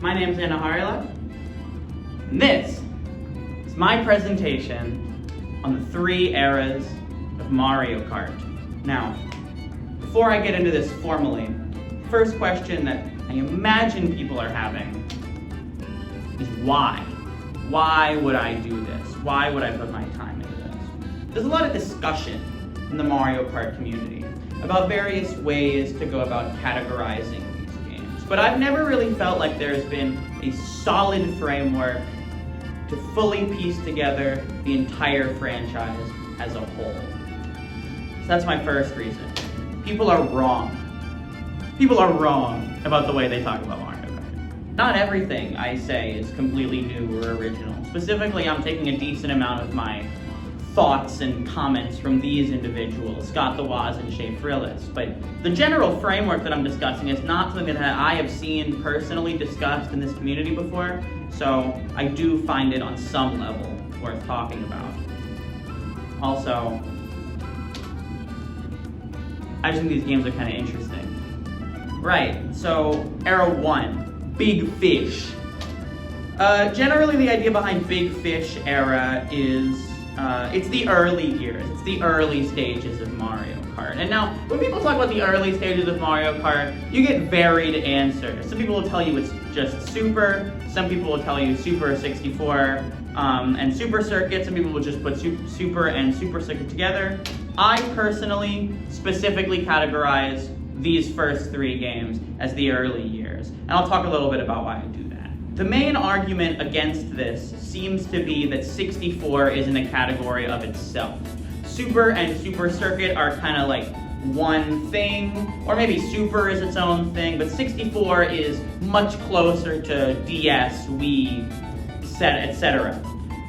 My name's Anna Harila, and this is my presentation on the 3 eras of Mario Kart. Now, before I get into this formally, the first question that I imagine people are having is why? Why would I do this? Why would I put my time into this? There's a lot of discussion in the Mario Kart community about various ways to go about categorizing these games, but I've never really felt like there's been a solid framework to fully piece together the entire franchise as a whole. So that's my first reason. People are wrong. People are wrong about the way they talk about Mario Kart. Not everything I say is completely new or original. Specifically, I'm taking a decent amount of my thoughts and comments from these individuals, Scott the Woz and Shay Frillis. But the general framework that I'm discussing is not something that I have seen personally discussed in this community before, so I do find it on some level worth talking about. Also, I just think these games are kind of interesting. Right, so Era 1, Big Fish. Generally the idea behind Big Fish era is it's the early years, it's the early stages of Mario Kart. And now, when people talk about the early stages of Mario Kart, you get varied answers. Some people will tell you it's just Super, some people will tell you Super 64, and Super Circuit, some people will just put Super and Super Circuit together. I personally specifically categorize these first 3 games as the early years, and I'll talk a little bit about why I do that. The main argument against this seems to be that 64 is in a category of itself. Super and Super Circuit are kind of like one thing, or maybe Super is its own thing, but 64 is much closer to DS, Wii, etc.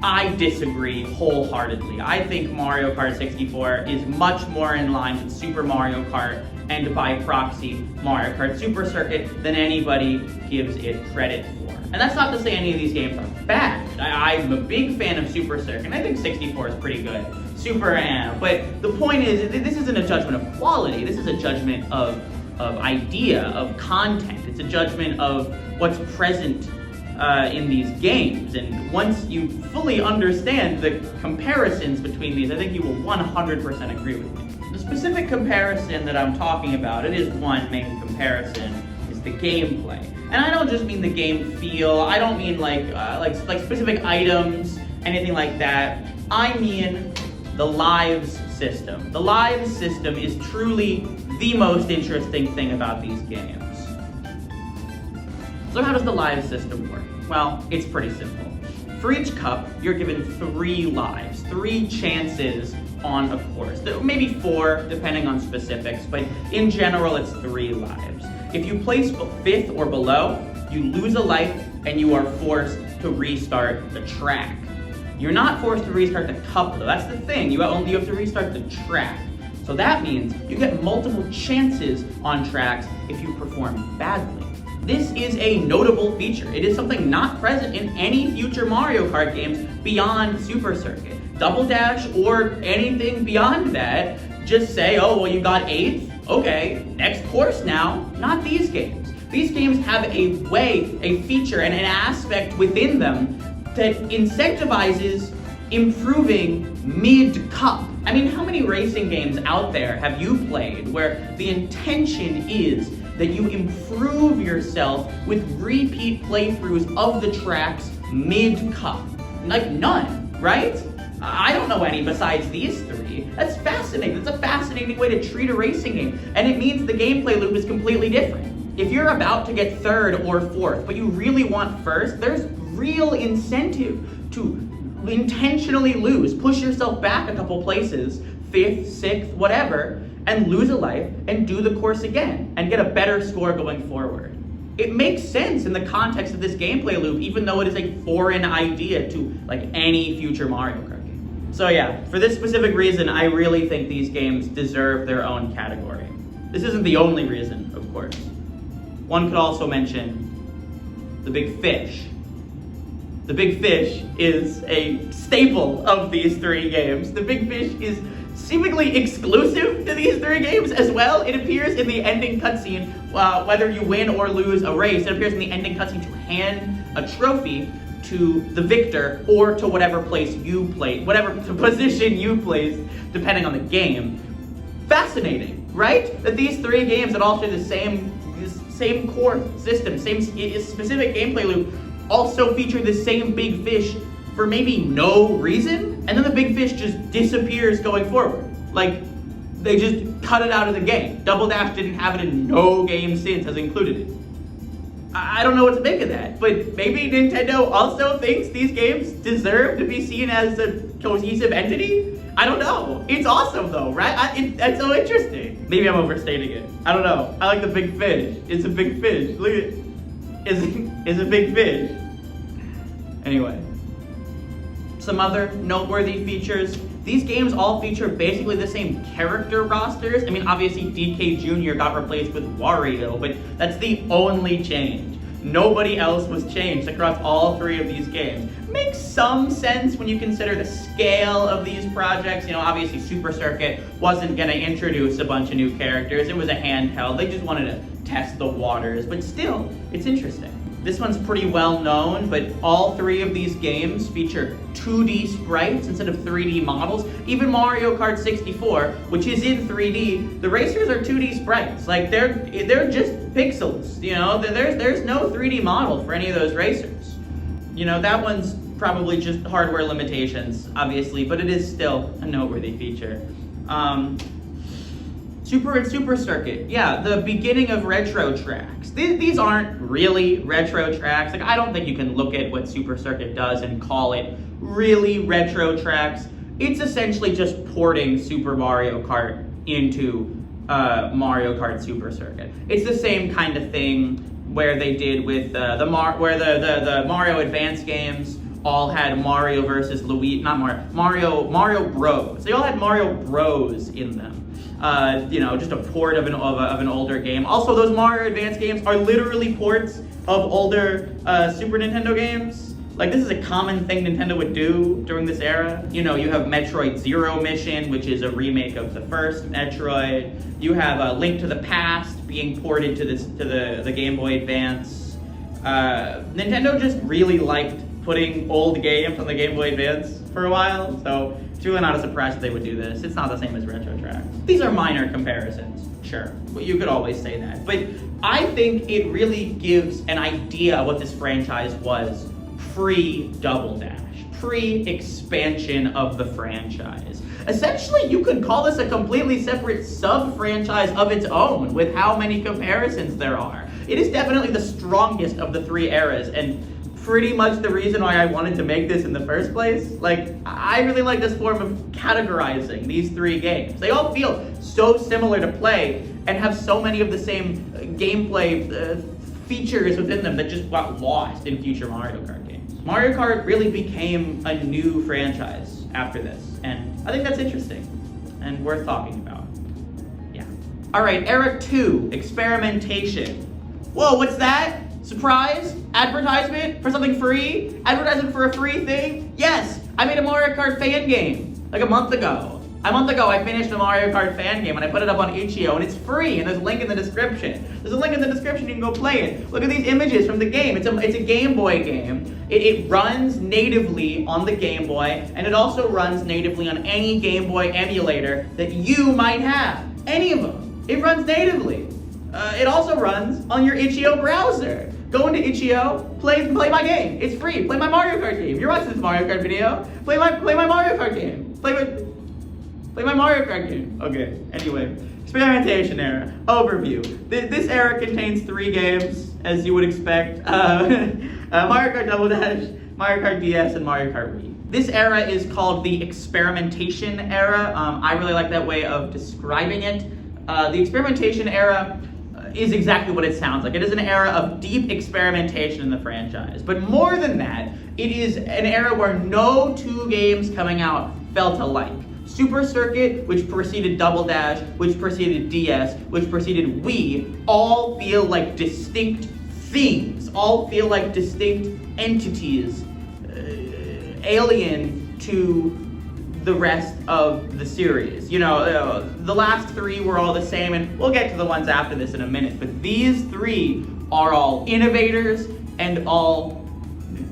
I disagree wholeheartedly. I think Mario Kart 64 is much more in line with Super Mario Kart and by proxy Mario Kart Super Circuit than anybody gives it credit for. And that's not to say any of these games are bad. I'm a big fan of Super Circuit, and I think 64 is pretty good. Super but the point is, this isn't a judgment of quality, this is a judgment of idea, of content. It's a judgment of what's present in these games, and once you fully understand the comparisons between these, I think you will 100% agree with me. The specific comparison that I'm talking about, it is one main comparison, is the gameplay. And I don't just mean the game feel, I don't mean like specific items, anything like that. I mean the lives system. The lives system is truly the most interesting thing about these games. So how does the lives system work? Well, it's pretty simple. For each cup, you're given 3 lives, 3 chances on a course. Maybe 4, depending on specifics, but in general, it's 3 lives. If you place 5th or below, you lose a life and you are forced to restart the track. You're not forced to restart the cup though, that's the thing, you have to restart the track. So that means you get multiple chances on tracks if you perform badly. This is a notable feature. It is something not present in any future Mario Kart games beyond Super Circuit. Double Dash or anything beyond that, just say, oh, well, you got 8th, okay, next course now. Not these games. These games have a feature, and an aspect within them that incentivizes improving mid-cup. I mean, how many racing games out there have you played where the intention is that you improve yourself with repeat playthroughs of the tracks mid-cup? Like none, right? I don't know any besides these 3. That's fascinating. That's a fascinating way to treat a racing game. And it means the gameplay loop is completely different. If you're about to get 3rd or 4th, but you really want 1st, there's real incentive to intentionally lose. Push yourself back a couple places, 5th, 6th, whatever, and lose a life and do the course again and get a better score going forward. It makes sense in the context of this gameplay loop, even though it is a foreign idea to like any future Mario Kart game. So yeah, for this specific reason, I really think these games deserve their own category. This isn't the only reason, of course. One could also mention the Big Fish. The Big Fish is a staple of these 3 games. The Big Fish is seemingly exclusive to these three games as well. It appears in the ending cutscene, whether you win or lose a race, it appears in the ending cutscene to hand a trophy to the victor or to whatever place you played, whatever position you placed, depending on the game. Fascinating, right? That these three games that all share the same core system, same specific gameplay loop, also feature the same big fish for maybe no reason, and then the big fish just disappears going forward. Like, they just cut it out of the game. Double Dash didn't have it in no game since has included it. I don't know what to make of that, but maybe Nintendo also thinks these games deserve to be seen as a cohesive entity? I don't know. It's awesome though, right? That's so interesting. Maybe I'm overstating it. I don't know. I like the big fish. It's a big fish. Look at it. It's a big fish. Anyway. Some other noteworthy features. These games all feature basically the same character rosters. I mean, obviously DK Jr. got replaced with Wario, but that's the only change. Nobody else was changed across all three of these games. Makes some sense when you consider the scale of these projects. You know, obviously Super Circuit wasn't gonna introduce a bunch of new characters. It was a handheld. They just wanted to test the waters, but still, it's interesting. This one's pretty well known, but all three of these games feature 2D sprites instead of 3D models. Even Mario Kart 64, which is in 3D, the racers are 2D sprites. Like, they're just pixels, you know? There's no 3D model for any of those racers. You know, that one's probably just hardware limitations, obviously, but it is still a noteworthy feature. Super Circuit, yeah, the beginning of retro tracks. These aren't really retro tracks. Like, I don't think you can look at what Super Circuit does and call it really retro tracks. It's essentially just porting Super Mario Kart into Mario Kart Super Circuit. It's the same kind of thing where they did with the Mario Advance games all had Mario versus Luigi, not Mario Bros. They all had Mario Bros in them. You know, just a port of an older game. Also, those Mario Advance games are literally ports of older Super Nintendo games. Like, this is a common thing Nintendo would do during this era. You know, you have Metroid Zero Mission, which is a remake of the first Metroid. You have a Link to the Past being ported to the Game Boy Advance. Nintendo just really liked putting old games on the Game Boy Advance for a while, so it's really not a surprise that they would do this. It's not the same as retro tracks. These are minor comparisons, sure, but you could always say that. But I think it really gives an idea of what this franchise was pre-Double Dash, pre-expansion of the franchise. Essentially, you could call this a completely separate sub-franchise of its own with how many comparisons there are. It is definitely the strongest of the three eras, and pretty much the reason why I wanted to make this in the first place. Like, I really like this form of categorizing these three games. They all feel so similar to play and have so many of the same gameplay features within them that just got lost in future Mario Kart games. Mario Kart really became a new franchise after this, and I think that's interesting and worth talking about. Yeah. All right, Era 2, experimentation. Whoa, what's that? Surprise? Advertisement for something free? Advertisement for a free thing? Yes, I made a Mario Kart fan game like a month ago. I finished a Mario Kart fan game and I put it up on itch.io and it's free and there's a link in the description. There's a link in the description, you can go play it. Look at these images from the game. It's a Game Boy game. It runs natively on the Game Boy and it also runs natively on any Game Boy emulator that you might have. Any of them. It runs natively. It also runs on your itch.io browser. Go into itch.io, play my game. It's free. Play my Mario Kart game. You're watching this Mario Kart video. Play my Mario Kart game. Play my Mario Kart game. Okay, anyway. Experimentation era. Overview. This era contains 3 games, as you would expect. Mario Kart Double Dash, Mario Kart DS, and Mario Kart Wii. This era is called the experimentation era. I really like that way of describing it. The experimentation era is exactly what it sounds like. It is an era of deep experimentation in the franchise. But more than that, it is an era where no 2 games coming out felt alike. Super Circuit, which preceded Double Dash, which preceded DS, which preceded Wii, all feel like distinct things, all feel like distinct entities, alien to the rest of the series. You know, the last 3 were all the same, and we'll get to the ones after this in a minute, but these 3 are all innovators and all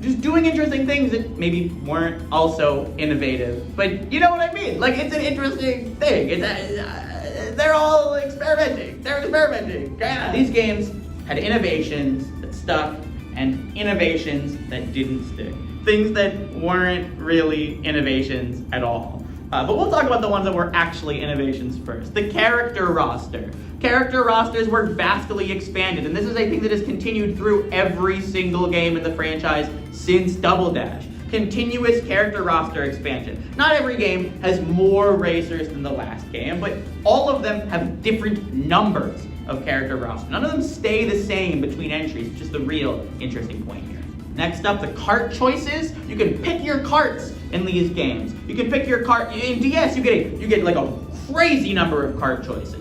just doing interesting things that maybe weren't also innovative. But you know what I mean? Like, it's an interesting thing. They're all experimenting. They're experimenting. These games had innovations that stuck and innovations that didn't stick. Things that weren't really innovations at all. But we'll talk about the ones that were actually innovations first. The character roster. Character rosters were vastly expanded, and this is a thing that has continued through every single game in the franchise since Double Dash. Continuous character roster expansion. Not every game has more racers than the last game, but all of them have different numbers of character roster. None of them stay the same between entries, which is the real interesting point here. Next up, the kart choices. You can pick your karts in these games. You can pick your kart. In DS, you get like a crazy number of kart choices.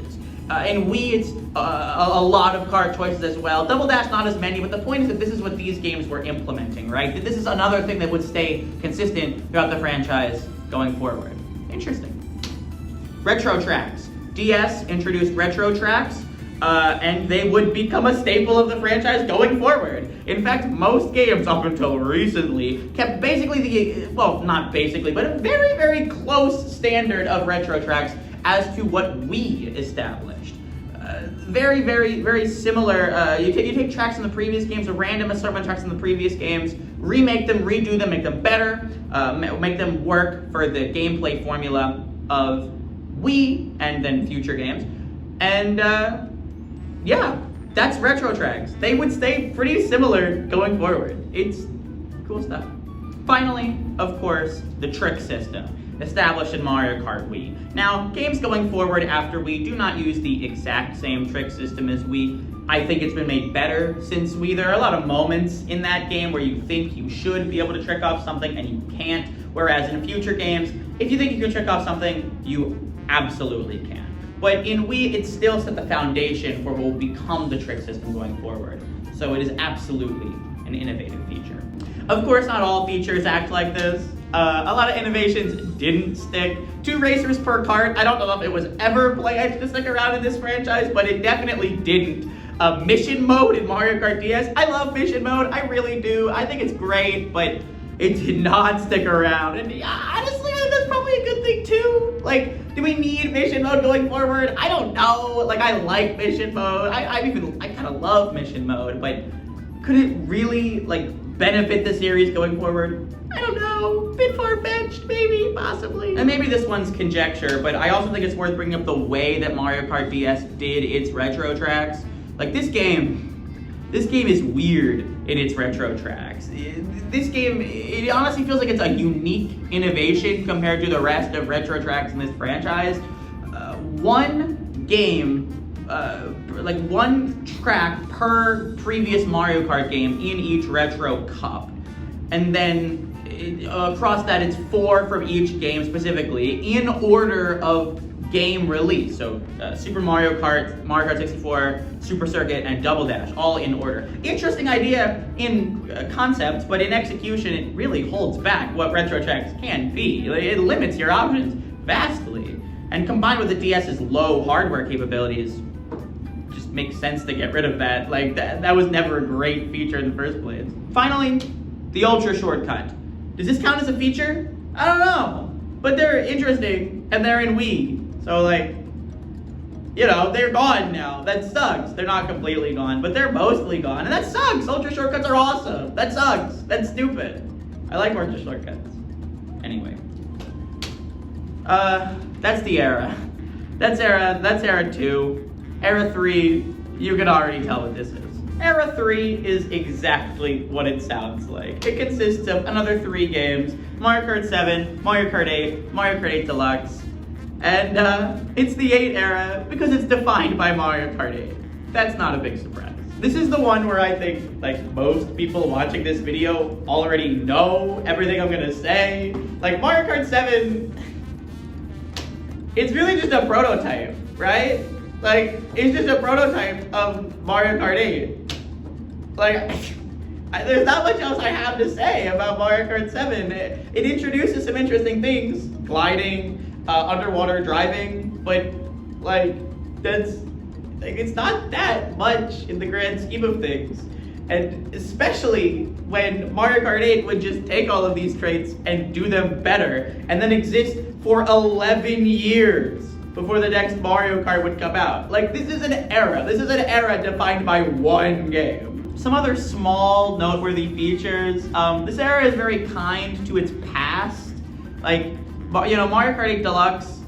In Wii, it's a lot of kart choices as well. Double Dash, not as many, but the point is that this is what these games were implementing, right? That this is another thing that would stay consistent throughout the franchise going forward. Interesting. Retro tracks. DS introduced retro tracks. And they would become a staple of the franchise going forward. In fact, most games up until recently kept basically not basically, but a very, very close standard of retro tracks as to what we established. Very, very, very similar. You take tracks in the previous games, a random assortment of tracks in the previous games, remake them, redo them, make them better, make them work for the gameplay formula of Wii and then future games. And yeah, that's retro tracks. They would stay pretty similar going forward. It's cool stuff. Finally, of course, the trick system, established in Mario Kart Wii. Now, games going forward after Wii do not use the exact same trick system as Wii. I think it's been made better since Wii. There are a lot of moments in that game where you think you should be able to trick off something and you can't, whereas in future games, if you think you can trick off something, you absolutely can. But in Wii, it still set the foundation for what will become the trick system going forward. So it is absolutely an innovative feature. Of course, not all features act like this. A lot of innovations didn't stick. 2 racers per kart. I don't know if it was ever planned to stick around in this franchise, but it definitely didn't. Mission mode in Mario Kart DS. I love mission mode. I really do. I think it's great, but it did not stick around. And honestly, I think that's probably a good thing too. Like, do we need mission mode going forward? I don't know. Like, I like mission mode. I kind of love mission mode, but could it really benefit the series going forward? I don't know. Bit far-fetched, maybe, possibly. And maybe this one's conjecture, but I also think it's worth bringing up the way that Mario Kart DS did its retro tracks. Like, this game is weird in its retro tracks. This game, it honestly feels like it's a unique innovation compared to the rest of retro tracks in this franchise. One game, one track per previous Mario Kart game in each retro cup. And then across that, it's 4 from each game specifically in order of game release. So Super Mario Kart, Mario Kart 64, Super Circuit, and Double Dash, all in order. Interesting idea in concept, but in execution, it really holds back what retro tracks can be. It limits your options vastly. And combined with the DS's low hardware capabilities, just makes sense to get rid of that. Like, that was never a great feature in the first place. Finally, the Ultra Shortcut. Does this count as a feature? I don't know. But they're interesting, and they're in Wii. So, they're gone now. That sucks. They're not completely gone, but they're mostly gone. And that sucks. Ultra Shortcuts are awesome. That sucks. That's stupid. I like Ultra Shortcuts. Anyway. That's the era. That's era 2. Era 3, you can already tell what this is. Era 3 is exactly what it sounds like. It consists of another 3 games, Mario Kart 7, Mario Kart 8, Mario Kart 8 Deluxe, and it's the 8 era because it's defined by Mario Kart 8. That's not a big surprise. This is the one where I think, most people watching this video already know everything I'm gonna say. Mario Kart 7, it's really just a prototype, right? It's just a prototype of Mario Kart 8. There's not much else I have to say about Mario Kart 7. It introduces some interesting things, gliding, underwater driving, but it's not that much in the grand scheme of things. And especially when Mario Kart 8 would just take all of these traits and do them better, and then exist for 11 years before the next Mario Kart would come out. This is an era. This is an era defined by one game. Some other small noteworthy features. This era is very kind to its past. Mario Kart 8 Deluxe,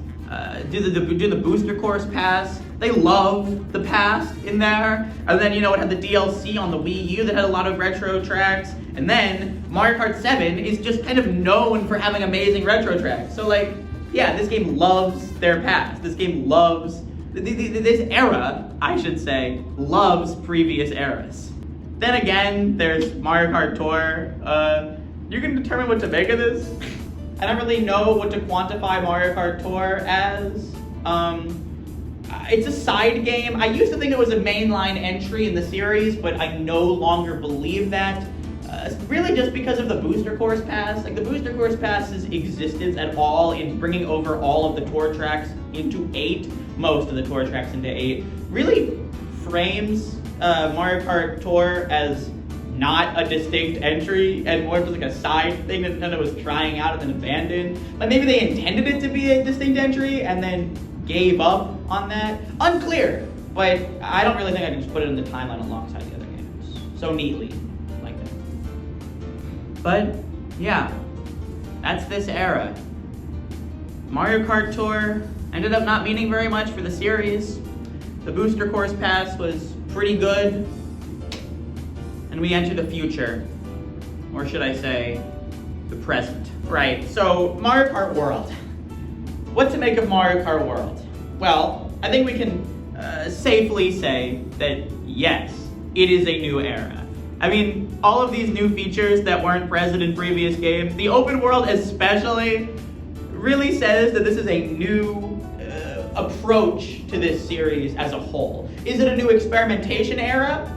do the booster course pass. They love the past in there. And then, it had the DLC on the Wii U that had a lot of retro tracks. And then Mario Kart 7 is just kind of known for having amazing retro tracks. So this game loves their past. This game loves, this era, I should say, loves previous eras. Then again, there's Mario Kart Tour. You can determine what to make of this. I don't really know what to quantify Mario Kart Tour as. It's a side game. I used to think it was a mainline entry in the series, but I no longer believe that. Really just because of the booster course pass. The booster course pass's existence at all in bringing over all of the tour tracks into 8, most of the tour tracks into 8, really frames Mario Kart Tour as not a distinct entry and more just a side thing that Nintendo was trying out and then abandoned. Maybe they intended it to be a distinct entry and then gave up on that. Unclear, but I don't really think I can just put it in the timeline alongside the other games so neatly like that. But yeah, that's this era. Mario Kart Tour ended up not meaning very much for the series. The booster course pass was pretty good, and we enter the future, or should I say, the present. Right, so Mario Kart World. What to make of Mario Kart World? Well, I think we can safely say that yes, it is a new era. All of these new features that weren't present in previous games, the open world especially, really says that this is a new approach to this series as a whole. Is it a new experimentation era?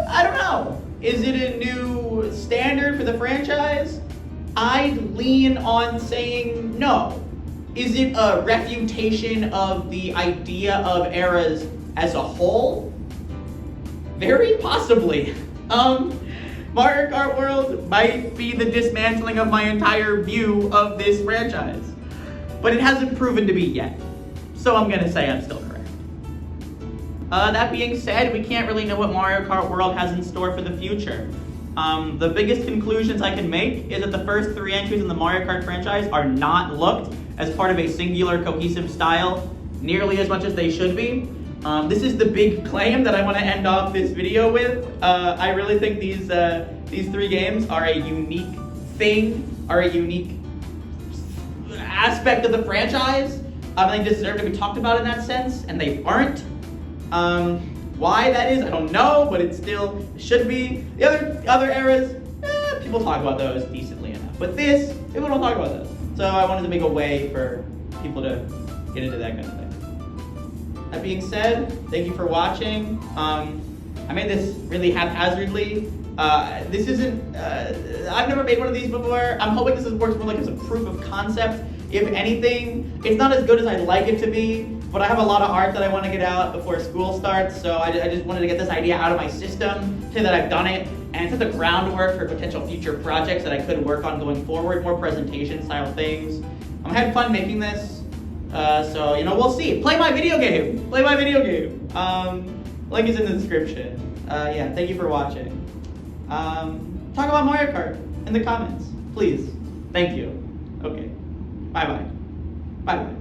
I don't know. Is it a new standard for the franchise? I'd lean on saying no. Is it a refutation of the idea of eras as a whole? Very possibly. Mario Kart World might be the dismantling of my entire view of this franchise. But it hasn't proven to be yet. So I'm gonna say I'm still correct. That being said, we can't really know what Mario Kart World has in store for the future. The biggest conclusions I can make is that the first 3 entries in the Mario Kart franchise are not looked as part of a singular cohesive style nearly as much as they should be. This is the big claim that I want to end off this video with. I really think these 3 games are a unique thing, are a unique aspect of the franchise. They deserve to be talked about in that sense, and they aren't. Why that is, I don't know, but it still should be. The other eras, people talk about those decently enough. But this, people don't talk about those. So I wanted to make a way for people to get into that kind of thing. That being said, thank you for watching. I made this really haphazardly. This isn't, I've never made one of these before. I'm hoping this works more as a proof of concept. If anything, it's not as good as I'd like it to be, but I have a lot of art that I want to get out before school starts, so I just wanted to get this idea out of my system, say that I've done it, and set the groundwork for potential future projects that I could work on going forward, more presentation style things. I had fun making this, so we'll see. Play my video game! Play my video game! Link is in the description. Yeah, thank you for watching. Talk about Mario Kart in the comments, please. Thank you. Okay. Bye-bye. Bye-bye.